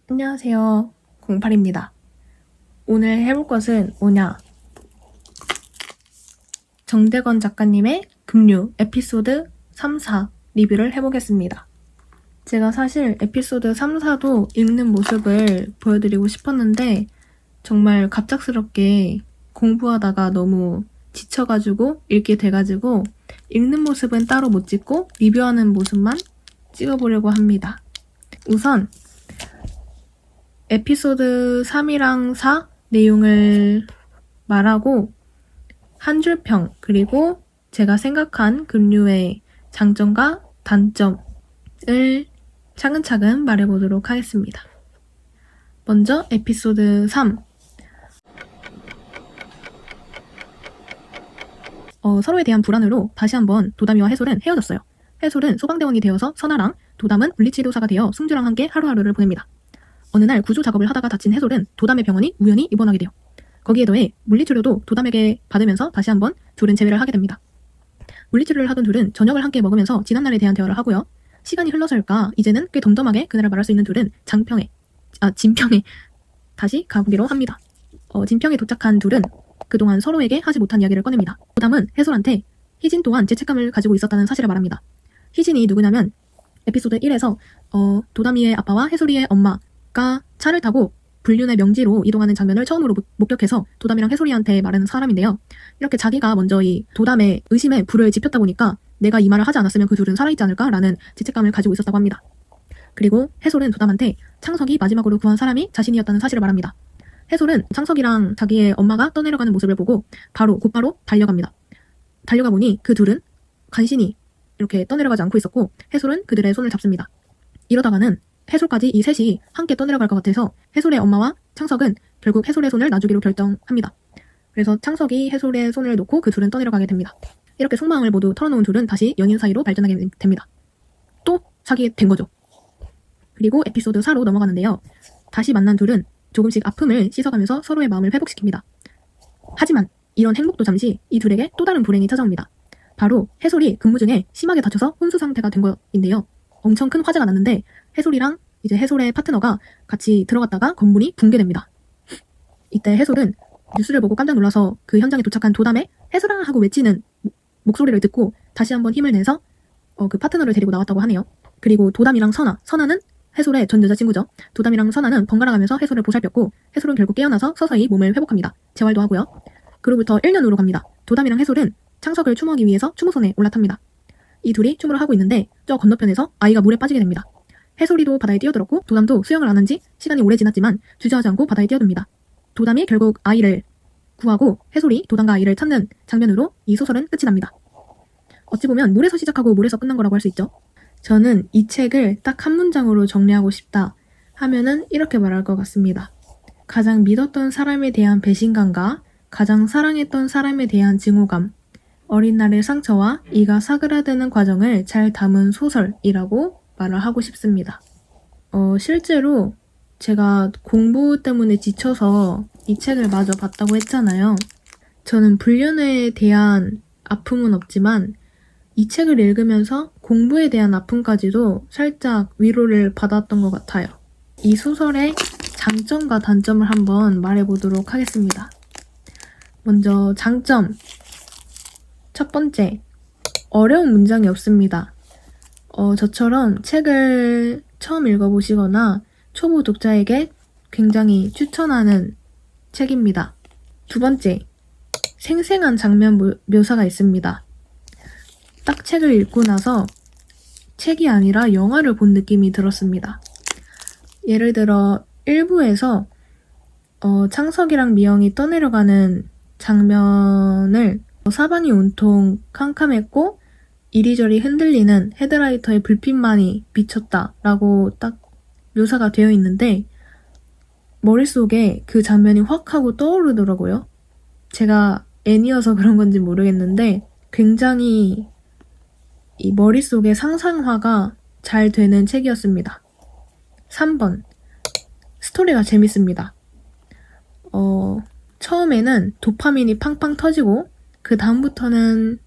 안녕하세요. 08입니다. 오늘 해볼 것은 뭐냐? 정대건 작가님의 급류 에피소드 3, 4 리뷰를 해보겠습니다. 제가 사실 에피소드 3, 4도 읽는 모습을 보여드리고 싶었는데 정말 갑작스럽게 공부하다가 너무 지쳐가지고 읽게 돼가지고 읽는 모습은 따로 못 찍고 리뷰하는 모습만 찍어보려고 합니다. 우선 에피소드 3이랑 4 내용을 말하고 한 줄 평, 그리고 제가 생각한 급류의 장점과 단점을 차근차근 말해보도록 하겠습니다. 먼저 에피소드 3. 서로에 대한 불안으로 다시 한번 도담이와 해솔은 헤어졌어요. 해솔은 소방대원이 되어서 선아랑, 도담은 물리치료사가 되어 승주랑 함께 하루하루를 보냅니다. 어느 날 구조 작업을 하다가 다친 해솔은 도담의 병원이 우연히 입원하게 돼요. 거기에 더해 물리치료도 도담에게 받으면서 다시 한번 둘은 재회를 하게 됩니다. 물리치료를 하던 둘은 저녁을 함께 먹으면서 지난날에 대한 대화를 하고요. 시간이 흘러서일까 이제는 꽤 덤덤하게 그날을 말할 수 있는 둘은 진평에 다시 가보기로 합니다. 진평에 도착한 둘은 그동안 서로에게 하지 못한 이야기를 꺼냅니다. 도담은 해솔한테 희진 또한 죄책감을 가지고 있었다는 사실을 말합니다. 희진이 누구냐면 에피소드 1에서 도담이의 아빠와 해솔이의 엄마가 차를 타고 불륜의 명지로 이동하는 장면을 처음으로 목격해서 도담이랑 해솔이한테 말하는 사람인데요. 이렇게 자기가 먼저 이 도담의 의심에 불을 지폈다 보니까 내가 이 말을 하지 않았으면 그 둘은 살아있지 않을까라는 죄책감을 가지고 있었다고 합니다. 그리고 해솔은 도담한테 창석이 마지막으로 구한 사람이 자신이었다는 사실을 말합니다. 해솔은 창석이랑 자기의 엄마가 떠내려가는 모습을 보고 곧바로 달려갑니다. 달려가 보니 그 둘은 간신히 이렇게 떠내려가지 않고 있었고 해솔은 그들의 손을 잡습니다. 이러다가는 해솔까지 이 셋이 함께 떠내려갈 것 같아서 해솔의 엄마와 창석은 결국 해솔의 손을 놔주기로 결정합니다. 그래서 창석이 해솔의 손을 놓고 그 둘은 떠내려가게 됩니다. 이렇게 속마음을 모두 털어놓은 둘은 다시 연인 사이로 발전하게 됩니다. 또 사귀게 된 거죠. 그리고 에피소드 4로 넘어가는데요. 다시 만난 둘은 조금씩 아픔을 씻어가면서 서로의 마음을 회복시킵니다. 하지만 이런 행복도 잠시 이 둘에게 또 다른 불행이 찾아옵니다. 바로 해솔이 근무 중에 심하게 다쳐서 혼수 상태가 된 거인데요. 엄청 큰 화재가 났는데 해솔이랑 이제 해솔의 파트너가 같이 들어갔다가 건물이 붕괴됩니다. 이때 해솔은 뉴스를 보고 깜짝 놀라서 그 현장에 도착한 도담에 해솔아 하고 외치는 목소리를 듣고 다시 한번 힘을 내서 그 파트너를 데리고 나왔다고 하네요. 그리고 도담이랑 선아는 해솔의 전 여자친구죠. 도담이랑 선아는 번갈아 가면서 해솔을 보살폈고 해솔은 결국 깨어나서 서서히 몸을 회복합니다. 재활도 하고요. 그로부터 1년 후로 갑니다. 도담이랑 해솔은 창석을 추모하기 위해서 추모선에 올라탑니다. 이 둘이 추모를 하고 있는데 저 건너편에서 아이가 물에 빠지게 됩니다. 해솔이도 바다에 뛰어들었고 도담도 수영을 안 한 지 시간이 오래 지났지만 주저하지 않고 바다에 뛰어듭니다. 도담이 결국 아이를 구하고 해솔이 도담과 아이를 찾는 장면으로 이 소설은 끝이 납니다. 어찌 보면 물에서 시작하고 물에서 끝난 거라고 할 수 있죠. 저는 이 책을 딱 한 문장으로 정리하고 싶다 하면은 이렇게 말할 것 같습니다. 가장 믿었던 사람에 대한 배신감과 가장 사랑했던 사람에 대한 증오감, 어린 날의 상처와 이가 사그라드는 과정을 잘 담은 소설이라고 말을 하고 싶습니다. 실제로 제가 공부 때문에 지쳐서 이 책을 마저 봤다고 했잖아요. 저는 불륜에 대한 아픔은 없지만 이 책을 읽으면서 공부에 대한 아픔까지도 살짝 위로를 받았던 것 같아요. 이 소설의 장점과 단점을 한번 말해보도록 하겠습니다. 먼저 장점. 첫 번째, 어려운 문장이 없습니다. 저처럼 책을 처음 읽어보시거나 초보 독자에게 굉장히 추천하는 책입니다. 두 번째, 생생한 장면 묘사가 있습니다. 딱 책을 읽고 나서 책이 아니라 영화를 본 느낌이 들었습니다. 예를 들어 1부에서 창석이랑 미영이 떠내려가는 장면을 사방이 온통 캄캄했고 이리저리 흔들리는 헤드라이터의 불빛만이 비쳤다라고 딱 묘사가 되어 있는데 머릿속에 그 장면이 확 하고 떠오르더라고요. 제가 애니여서 그런 건지 모르겠는데 굉장히 이 머릿속에 상상화가 잘 되는 책이었습니다. 3번. 스토리가 재밌습니다. 처음에는 도파민이 팡팡 터지고 그 다음부터는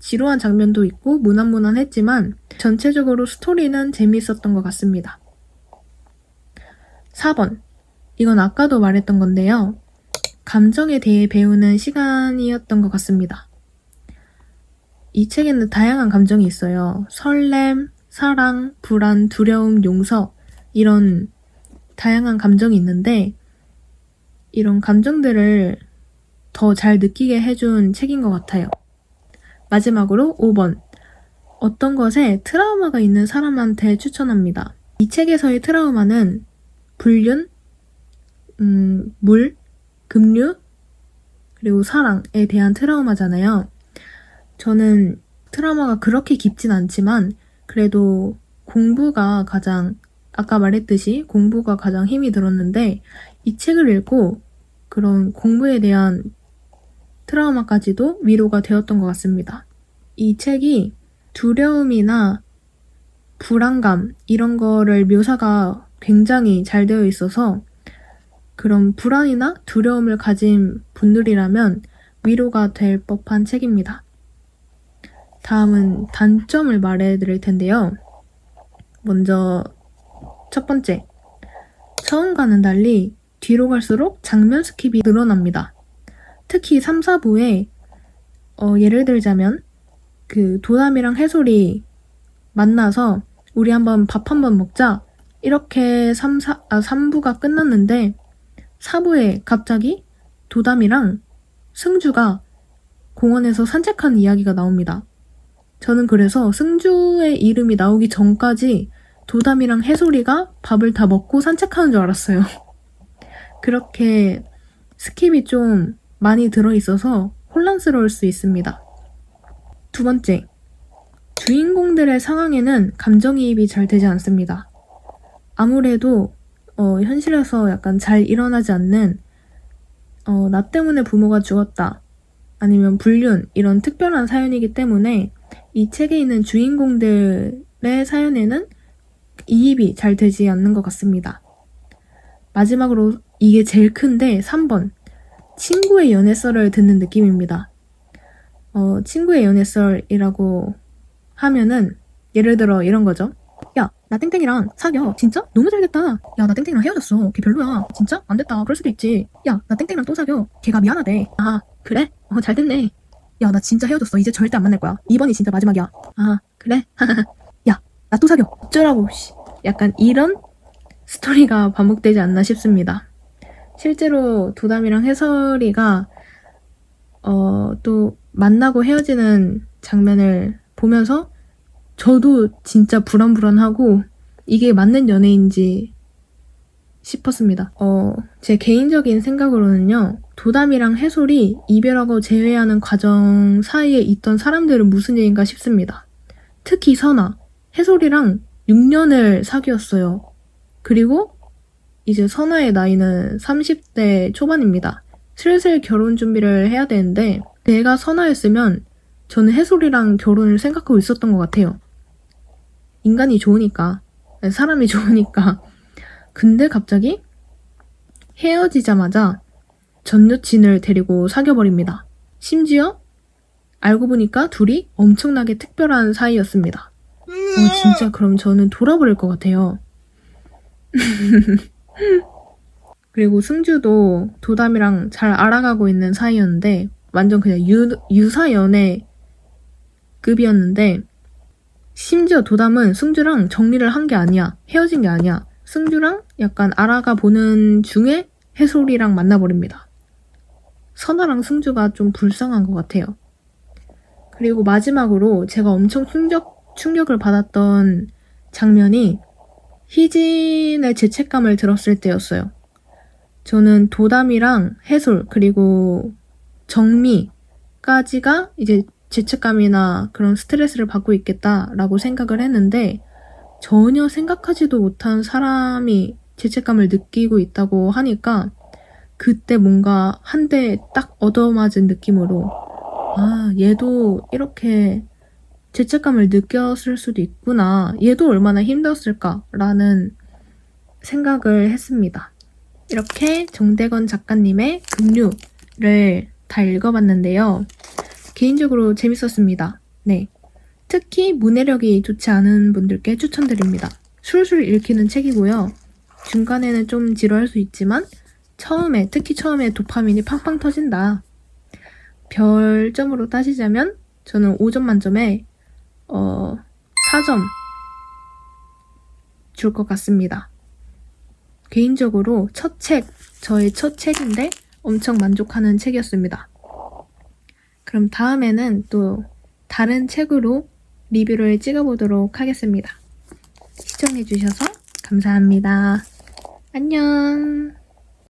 지루한 장면도 있고 무난무난했지만 전체적으로 스토리는 재미있었던 것 같습니다. 4번. 이건 아까도 말했던 건데요. 감정에 대해 배우는 시간이었던 것 같습니다. 이 책에는 다양한 감정이 있어요. 설렘, 사랑, 불안, 두려움, 용서 이런 다양한 감정이 있는데 이런 감정들을 더 잘 느끼게 해준 책인 것 같아요. 마지막으로 5번. 어떤 것에 트라우마가 있는 사람한테 추천합니다. 이 책에서의 트라우마는 불륜, 물, 급류, 그리고 사랑에 대한 트라우마잖아요. 저는 트라우마가 그렇게 깊진 않지만 그래도 공부가 가장 아까 말했듯이 공부가 가장 힘이 들었는데 이 책을 읽고 그런 공부에 대한 트라우마까지도 위로가 되었던 것 같습니다. 이 책이 두려움이나 불안감 이런 거를 묘사가 굉장히 잘 되어 있어서 그런 불안이나 두려움을 가진 분들이라면 위로가 될 법한 책입니다. 다음은 단점을 말해드릴 텐데요. 먼저 첫 번째, 처음과는 달리 뒤로 갈수록 장면 스킵이 늘어납니다. 특히 3, 4부에 예를 들자면 그 도담이랑 해솔이 만나서 우리 한번 밥 한번 먹자 이렇게 3부가 끝났는데 4부에 갑자기 도담이랑 승주가 공원에서 산책하는 이야기가 나옵니다. 저는 그래서 승주의 이름이 나오기 전까지 도담이랑 해솔이가 밥을 다 먹고 산책하는 줄 알았어요. 그렇게 스킵이 좀 많이 들어있어서 혼란스러울 수 있습니다. 두 번째, 주인공들의 상황에는 감정이입이 잘 되지 않습니다. 아무래도 현실에서 약간 잘 일어나지 않는 나 때문에 부모가 죽었다 아니면 불륜 이런 특별한 사연이기 때문에 이 책에 있는 주인공들의 사연에는 이입이 잘 되지 않는 것 같습니다. 마지막으로 이게 제일 큰데 3번. 친구의 연애썰을 듣는 느낌입니다. 친구의 연애썰이라고 하면은 예를 들어 이런 거죠. 야, 나 땡땡이랑 사겨. 진짜? 너무 잘됐다. 야, 나 땡땡이랑 헤어졌어. 걔 별로야. 진짜? 안 됐다. 그럴 수도 있지. 야, 나 땡땡이랑 또 사겨. 걔가 미안하대. 아, 그래? 잘 됐네. 야, 나 진짜 헤어졌어. 이제 절대 안 만날 거야. 이번이 진짜 마지막이야. 아, 그래? 야, 나 또 사겨. 어쩌라고. 약간 이런 스토리가 반복되지 않나 싶습니다. 실제로 도담이랑 해설이가 또 만나고 헤어지는 장면을 보면서 저도 진짜 불안불안하고 이게 맞는 연애인지 싶었습니다. 제 개인적인 생각으로는요. 도담이랑 해솔이 이별하고 재회하는 과정 사이에 있던 사람들은 무슨 얘기인가 싶습니다. 특히 선아, 해솔이랑 6년을 사귀었어요. 그리고 이제 선아의 나이는 30대 초반입니다. 슬슬 결혼 준비를 해야 되는데 내가 선아였으면 저는 해솔이랑 결혼을 생각하고 있었던 것 같아요. 인간이 좋으니까, 사람이 좋으니까. 근데 갑자기 헤어지자마자 전 여친을 데리고 사귀어버립니다. 심지어 알고 보니까 둘이 엄청나게 특별한 사이였습니다. 진짜 그럼 저는 돌아버릴 것 같아요. 그리고 승주도 도담이랑 잘 알아가고 있는 사이였는데 완전 그냥 유사연애급이었는데 심지어 도담은 승주랑 정리를 한 게 아니야. 헤어진 게 아니야. 승주랑 약간 알아가 보는 중에 해솔이랑 만나버립니다. 선아랑 승주가 좀 불쌍한 것 같아요. 그리고 마지막으로 제가 엄청 충격을 받았던 장면이 희진의 죄책감을 들었을 때였어요. 저는 도담이랑 해솔 그리고 정미까지가 이제 죄책감이나 그런 스트레스를 받고 있겠다라고 생각을 했는데 전혀 생각하지도 못한 사람이 죄책감을 느끼고 있다고 하니까 그때 뭔가 한 대 딱 얻어맞은 느낌으로 얘도 이렇게 죄책감을 느꼈을 수도 있구나. 얘도 얼마나 힘들었을까라는 생각을 했습니다. 이렇게 정대건 작가님의 급류를 다 읽어봤는데요. 개인적으로 재밌었습니다. 네, 특히 문해력이 좋지 않은 분들께 추천드립니다. 술술 읽히는 책이고요. 중간에는 좀 지루할 수 있지만 특히 처음에 도파민이 팡팡 터진다. 별점으로 따지자면 저는 5점 만점에 4점 줄 것 같습니다. 개인적으로 저의 첫 책인데 엄청 만족하는 책이었습니다. 그럼 다음에는 또 다른 책으로 리뷰를 찍어보도록 하겠습니다. 시청해주셔서 감사합니다. 안녕.